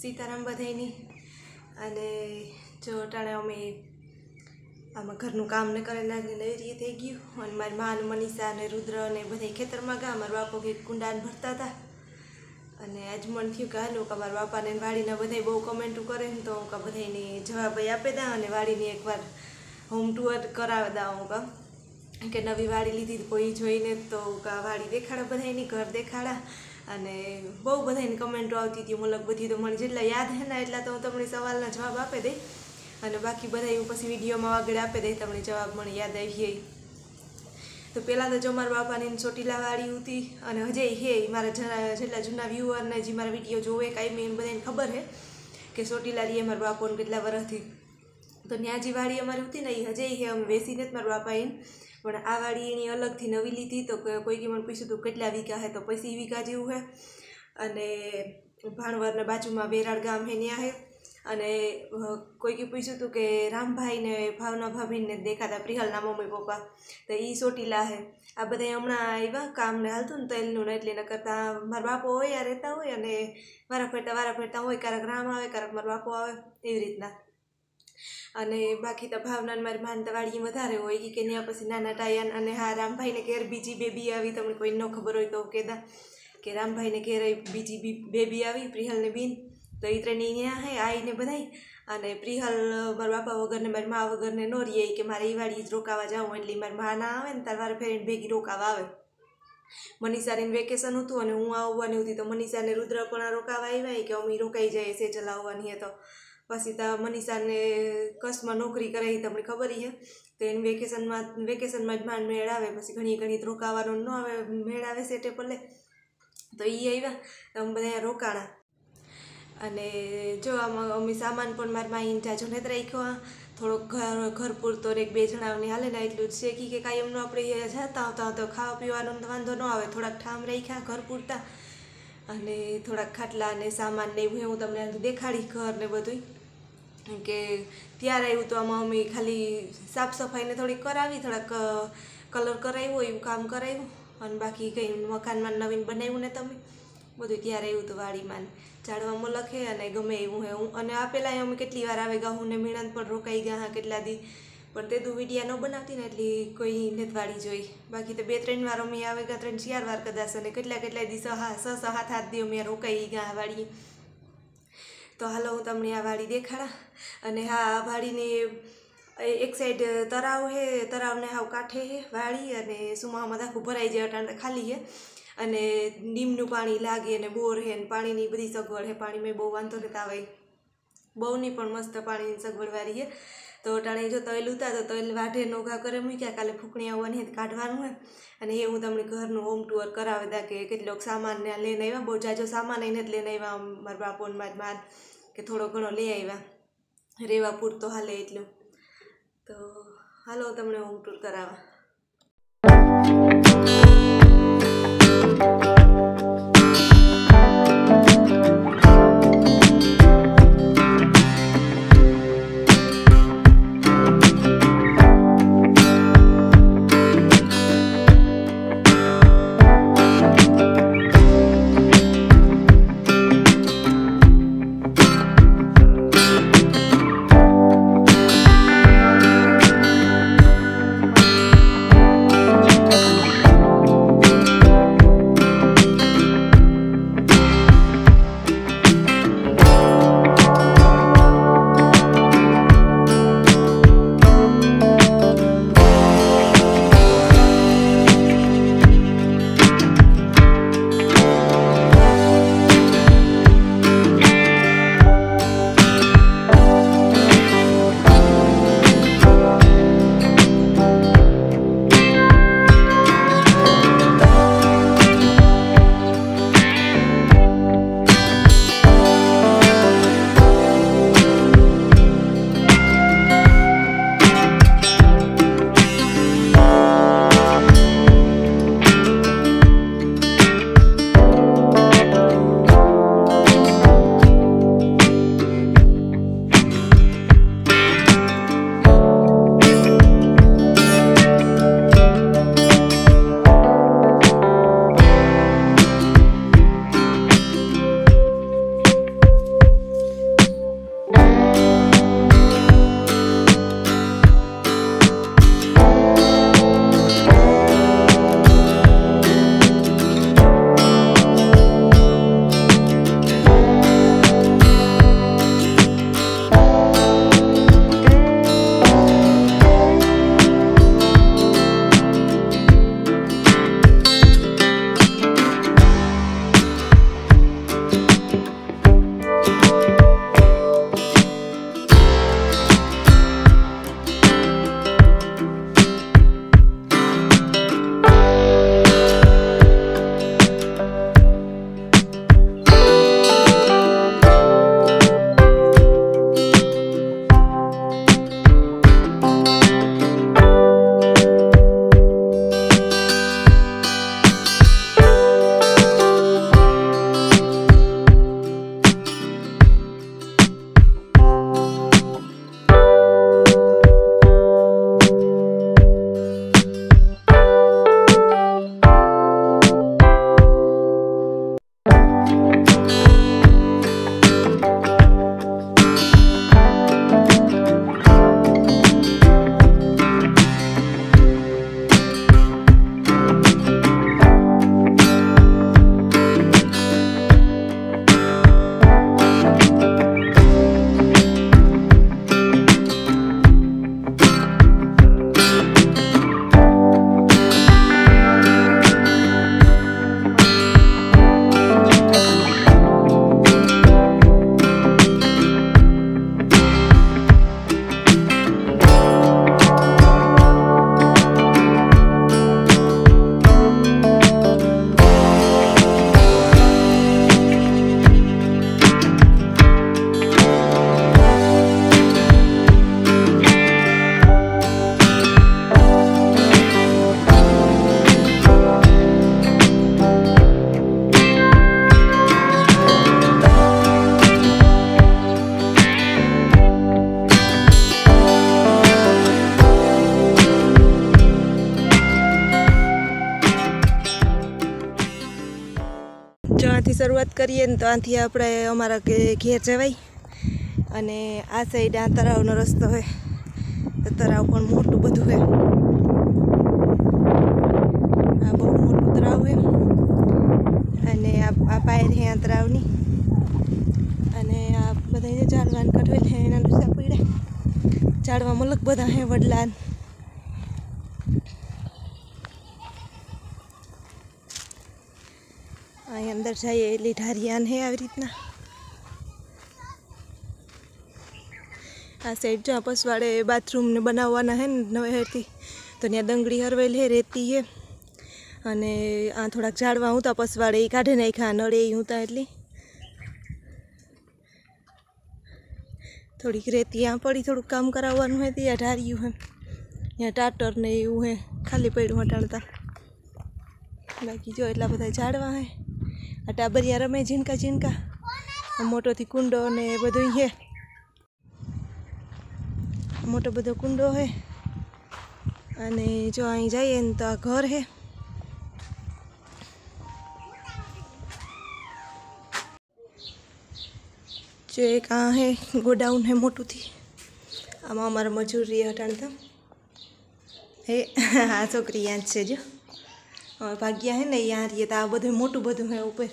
सीताराम बधाईनी अने जो अटाणे अमे आमां घरनुं काम ने करीने नवरी थई गयुं अने मारी मां ने मनीषा ने रुद्र ने बधाई खेतरमां गया। मारा बापो के कुंडाने भरता हता अने आज मन थयुं के हालो के मारा बापाने वाड़ीना बधाई बहु कमेंटो करे ने तो के बधाईने जवाब आपी दा अने वाड़ीनी एकवार होम टूर करावी दऊं के नवी वाड़ी लीधी कोई जोईने तो वाड़ी देखाड़ा बधाईनी घर देखाड़ा अने बहु बधाईनी कमेंटो आवती थी। मुलक बधी तो मने जेटला याद है ने एटला तो हूँ तमने सवालना जवाब आपी दई अने बाकी बधाई पछी विडियोमां आगळ आपी दई तमने जवाब मने याद आवी गई। तो पहला तो जो मारा बापानी ચોટીલા वाड़ी होती अने हजे हे मारा जेटला जूना व्यूअर ने जे मारा विडियो जोवे कायमी बधाने खबर है कि ચોટીલા रहीए मारा बापोने केटला वर्षथी तो न्या जी वाड़ी अमारी होती ने हजे हे अमे बेसीने ज मारा बापाए पण आ वाड़ी एनी अलगथी नवी लीधी तो कोई के मने पूछ्युं तो केटला वीघा है तो 25 वीघा जेवुं है अने भाणवरने बाजुमां वेराळ गाम है न्या है अने कोई के पूछ्युं तो कि रामभाई ने भावना भाभी ने देखाता प्रिहलना मम्मी पप्पा तो ई ચોટીલા है। आ बधाई हमणां आव्या काम ने हालतुं ने तेलनुं ने एटले न करता मारा बापो होय रहता होय अने वारा फेरता होय क्यारेक राम आवे क्यारेक मारा बापो आवे एवी रीतना अने बाकी तो भावना मारी मां तो वाड़ी वधारे होय कि न्या पछी नाना टायन अने हाँ रामभाई ने घेर बीजी बेबी आवी तमने कोई न खबर होय तो कहेता कि रामभाई ने घेर बीजी बेबी आवी प्रिहल ने बीन तो ई त्रेनी न्या है आई ने बधाई अने प्रिहल मारा बापा वगर ने मारी मां वगर ने न रहे कि मारे ई वाड़ी ज रोकावा जाऊँ एटले मारी मां ना आवे ने तार वारे फेरीने भेगी रोकावा आवे। मनीषा ने वेकेशन हतुं अने हूँ आववानी हती तो मनीषा ने रुद्र पण रोकावा आव्या कि अमे रोकाई जाए सेजल आववानी है तो पछी तो मनीषा ने कच्छ में नौकरी कराई तमने खबर ही है तो एने वेकेशन में ज मांड मेळ आवे पछी घणी घणी रोकावानो न आवे मेळ आवे सेटे पले तो ई आव्या तो अमे बधा रोकाणा अने जो अमे सामान पण मारी माई जाजो नथी राख्यो थोड़ो घर पूरतो एक बे जणाने हाले ने एटલું જ છે कि कायमनो આપણે जाता होता तो खावा पीवानो वांधो न आवे थोड़ाक ठाम राख्या घर पूरता अने थोड़ाक खाटला ने सामान ने एवुं हूँ तमने देखाड़ी घर ने बधुं के त्यारे आव्युं तो आमां अमे खाली साफ सफाई ने थोड़ी करावी थोड़ाक कलर कराव्यो एवुं काम कराव्युं अने बाकी कई मकानमां नवीन बनाव्युं ने तमे बधुं त्यारे आव्युं तो वाड़ीमां झाड़वा मलखे अने गमे एवुं है अने आ पेलाय अमे केटली वार आवे गहुं ने मीणन पण रोकाई गया हाँ केटला दी पण ते विडिया न बनावती ने एटली कोई नथी वाड़ी जोई बाकी तो 2-3 वार अमे आवे गया 3-4 वार कदाच अने केटला दी 6-7 दी अमे रोकाई गया वाड़ी तो हालो हूँ तमने आ वाड़ी देखाड़ा अने हाँ आ वाड़ीने एक साइड तराव है तराव ने हाव काठे है वाड़ी अने सुमामां आखुं भराई जाए अटाणे खाली है अने नीमनुं पाणी लागे अने बोर है पाणीनी बधी सगवड है पाणी में बहु वांधो नथी आवे बहुनी पण मस्त पाणीनी सगवडवाળી है तो अटाणे जो तल उता तो तल वाढे नोगा करे मूक्या काले फूकणी आववानी है काढवानुं है अने ए हूँ तमने घरनुं होम टूर करावी दा के केटलोक सामान ने लईने आव्या बहु जाजो सामान नथी लईने आव्या मारा बापो ने मारी मां के थोड़ो घणो लई आव्या रेवा पूरतो हाले एटલું तो हालो तमने होम टूर करावा। જો આથી શરૂઆત કરીએ ને તો આથી આપણે અમારા ઘેર જવાય અને આ સાઈડ આ તળાવનો રસ્તો હોય તો તળાવ પણ મોટું બધું હોય આ બહુ મોટું તળાવ હોય અને આ પાયર હે આ તળાવની અને આ બધા ઝાડવાન કઠોળ છે એના ડૂસા પડ્યા ઝાડવા મલક બધા હે વડલાન અહીં અંદર જઈએ એટલી ઢારિયાન હે આવી રીતના આ સાઈડ જો પસવાડે બાથરૂમ ને બનાવવાના હે ને નવેથી તો ત્યાં દંગડી હરવેલ હે રેતી હે અને આ થોડાક ઝાડવા હતા પસવાડે એ કાઢે નાખ્યા નળે એ હતા એટલી થોડીક રેતી આ પડી થોડુંક કામ કરાવવાનું હોય ત્યાં ઢાર્યું હે ત્યાં ટાટર ને એવું હે ખાલી પડ્યું હટાણતા બાકી જો એટલા બધા ઝાડવા હે આ ટાબરિયા રમે ઝીણકા ઝીણકા મોટોથી કુંડો ને બધું હે મોટો બધો કુંડો હે અને જો અહીં જઈએ ને તો આ ઘર હે जो एक आ है गोडाउन है मोटू थी आमा अमर मजूरी हटाणता हे आ छोकरी यहाँ से जो भाग्या है ने यहाँ रही तो आ बधु मोटू बधु है ऊपर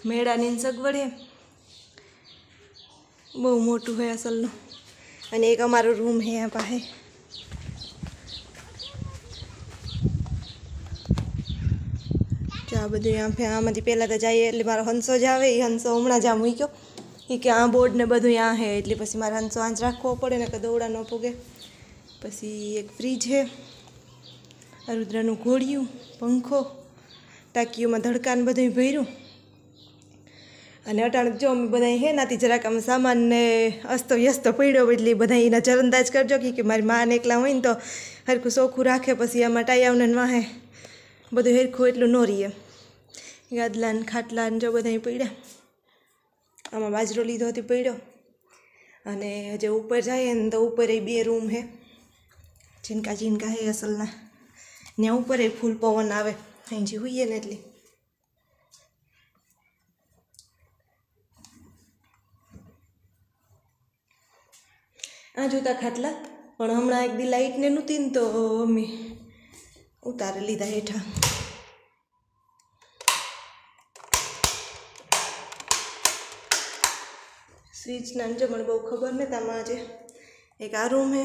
मेड़ा नी सगवड़ है बहु मोटू है असल अने एक अमारो रूम है यहाँ पासे जो आ बधु यहाँ पे आम पहला तो जाइए एटले मारो हंसो जावे हंसो हमणा ज मूक्यो कि आ बोर्ड ने बधु यहाँ है एटले पछी मारे हंसो आंच राखवो पड़े ने दौड़ा न पूगे पछी एक फ्रीज है रुद्रनु घोड़िયું पंखो टाँकीओं में धड़कान बधुं भर्યું અને અટાણે જો અમે બધા હે નાથી જરાક આમ સામાન ને અસ્ત વ્યસ્ત પડ્યો એટલે બધા એના ચરંદાજ કરજો કે મારી માં ને એકલા હોય ને તો હરખું ચોખ્ખું રાખે પછી આમાં ટાયાવને વાહે બધું હરખું એટલું ન રહીએ ગાદલા ને ખાટલા ને જો બધા પડ્યા આમાં બાજરો લીધો હતી પડ્યો અને હજે ઉપર જાય ને તો ઉપર એ બે રૂમ હે झीणका झीणका है असलना ત્યાં ઉપર એ ફૂલ પવન આવે અહીં જે હોઈએ ને એટલે આ જોતા ખાટલા પણ હમણાં એક દી લાઇટ ને નહોતી ને તો અમે ઉતારી લીધા હેઠા स्विच ना जो मैं बहुत खबर नहीं था आज एक आ रूम है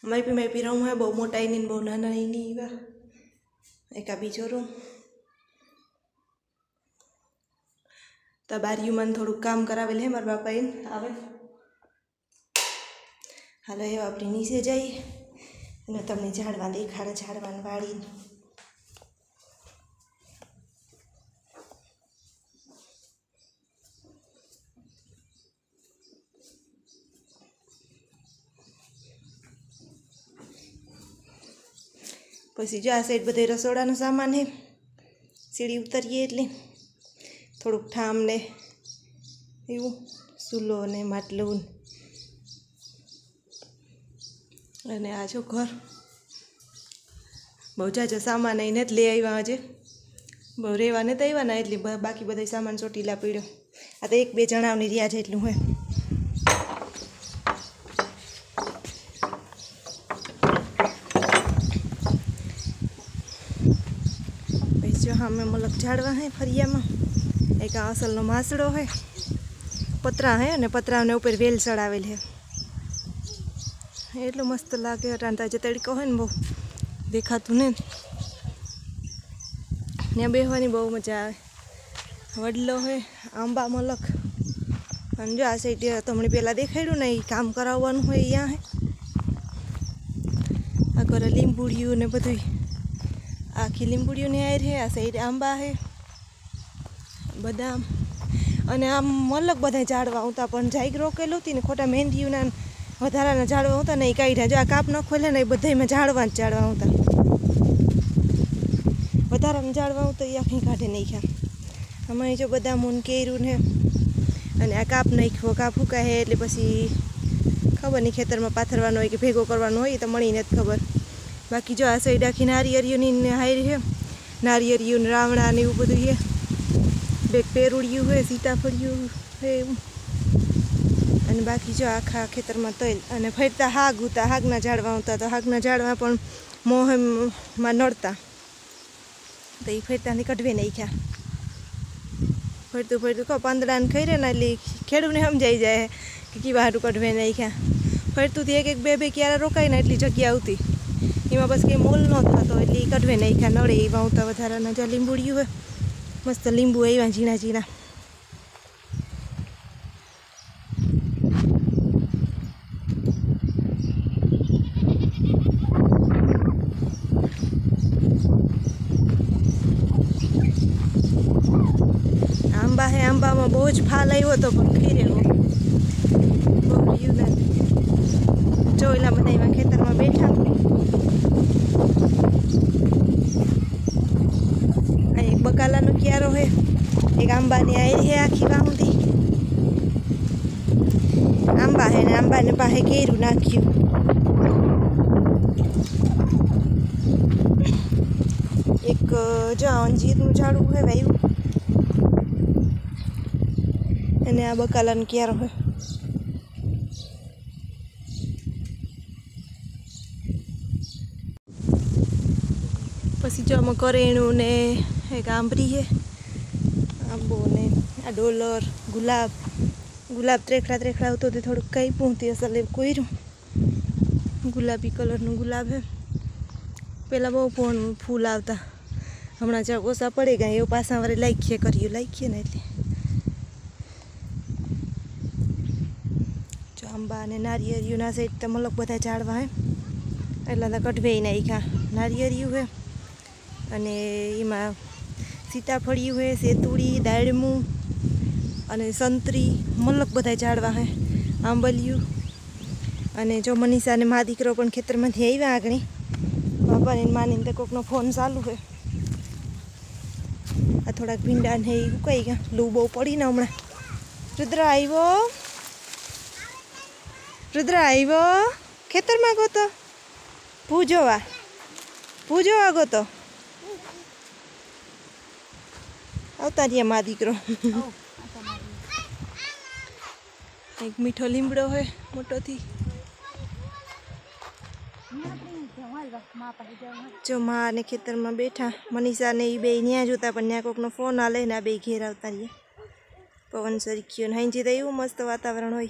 माइपी रूम है बहुत मोटा नहीं बहुत नाना नहीं एक आ बीजो रूम तो बारियों में थोड़ू काम करावेल है मारा बापा आवे। हालो हे अपने नीचे जाइए અને તમને ઝાડવા દેખાડે ઝાડવાની વાળી। પછી જો આ સાઈડ બધે રસોડાનો સામાન હે। સીડી ઉતરીએ એટલે થોડુંક ઠામ ને એવું ચૂલો ને માટલું અને આ જો ઘર બહુ જાજો સામાન આવીને જ લઈ આવ્યા। આજે બહુ રહેવા નથી આવ્યા ને એટલે બાકી બધા સામાન ચોટીલા પડ્યો। આ તો 1-2 જણાવની રહ્યા છે એટલું હોય। जो हमें मलक झाड़वा है फरिया में एक असल नो मासड़ो है पतरा है ने पतरा ने ऊपर वेल चढ़ावेल है एटलो मस्त लागे। अटाणता जे तड़को है ने बहु देखातुं ने ત્યાં બેહવાની બહુ મજા આવે। વડલો है आंबा मलक અને જો આ સાઈડ તમને પહેલાં દેખાડ્યું ને એ કામ કરાવવાનું હોય અહીંયા હે। આ ઘરે લીંબુડિયું ને બધું आखी લીંબુડીઓ ने आयर है। आ साइड आंबा है बदाम अने आम मलक बधाय झाड़वा होता पण जाग रोकेल होती ने खोटा मेहंदीना वधाराना झाड़वा होता ने काढ्या। जो आ काप न खोले ने बधाय में झाड़वा ज झाड़वा होता वधाराना झाड़वा होता ए आखी काढे नाख्या। आमां जो बदाम ने केरू ने अने आ काप नाख्यो काप फूकाय है एटले पछी खबर नहीं खेतर में पाथरवानो होय के भेगो करवानो होय तो मळी नथी खबर। बाकी जो आ साइड आखी नारियरियों हारी है नारियरियों रावणा ने एवं बधुं है। बेग पेरूड़ियों है सीताफळियों है अने बाकी जो आखा खेतर में तल अने फरता हाग होता हागना झाड़वा होता तो हागना झाड़वा पण मोह में नड़ता तो ये फरता ने कढवे नाख्या। फरतुं फरतुं को પાંદડા ने खाई ने એટલે ખેડૂને समझाई जाए कि केवा हाटुं कढवे नाख्या। फरतुंथी एक 2-2 क्यारा रोकाय ने એટલી जग्या आवती एमां बस के मोल न थतो એટલે कढवे नाख्या। नड़े एवा होता वधाराना। जो લીંબુડિયું है मस्त લીંબુ આવ્યા ઝીણા ઝીણા। आंबा है आंबा में बहुत ज फाल આવ્યો तो पण खीरे हो बहू રહ્યું નથી। જો એલા બધા એવા ખેતરમાં બેઠા एक बकाला नो क्यारो है एक आंबा ने आई है आखी वाहुंदी आंबा है ने आंबा ने पाहे केरू नाख्यु। एक जो अंजीर नु झाड़ू है वायु अने आ बकाला नो क्यारो है। पछी जो आमां करेणुं ने एक आंबरी है आंबो ने आ डोलर गुलाब गुलाब त्रेखड़ा त्रेखड़ा होतो तो थोड़ा कई पूंती असल कोईरू गुलाबी कलर नु गुलाब है। पहला बहु फूल आवता हमणां जो ओछा पड़े गया एवं पासा वारे लाखीए कर्युं लाखीए ने एटले जो आंबा ने नारियरियुं साइड तो मलक बधा झाड़वा है एटला तो कढवे नाख्या। नारियरियुं है अने एमां सीताफळियुं है सेतुड़ी दाळमू अने संतरी मलक बधाय झाड़वा है। आंबलियुं अने जो मनीषा ने मा दीकरो पण खेतरमांथी आव्या आगळी बापा ने मानी तो कोकनो फोन चालू है। आ थोड़ा भींडा ने उकाई गया लू बहु पड़ी ने हमणां। रुद्र आव्यो खेतरमां गयो तो पूजोवा गयो तो आवता रिया मा दीकरो। एक मीठो લીમડો है मोटो थी जो माँ ने खेतर में बैठा मनीषा ने बे न्या जोता पण न्या कोकनो फोन आले ने बे घेर आवता रिया। पवन सरख्यो ने हांजे तो एवुं मस्त वातावरण होय।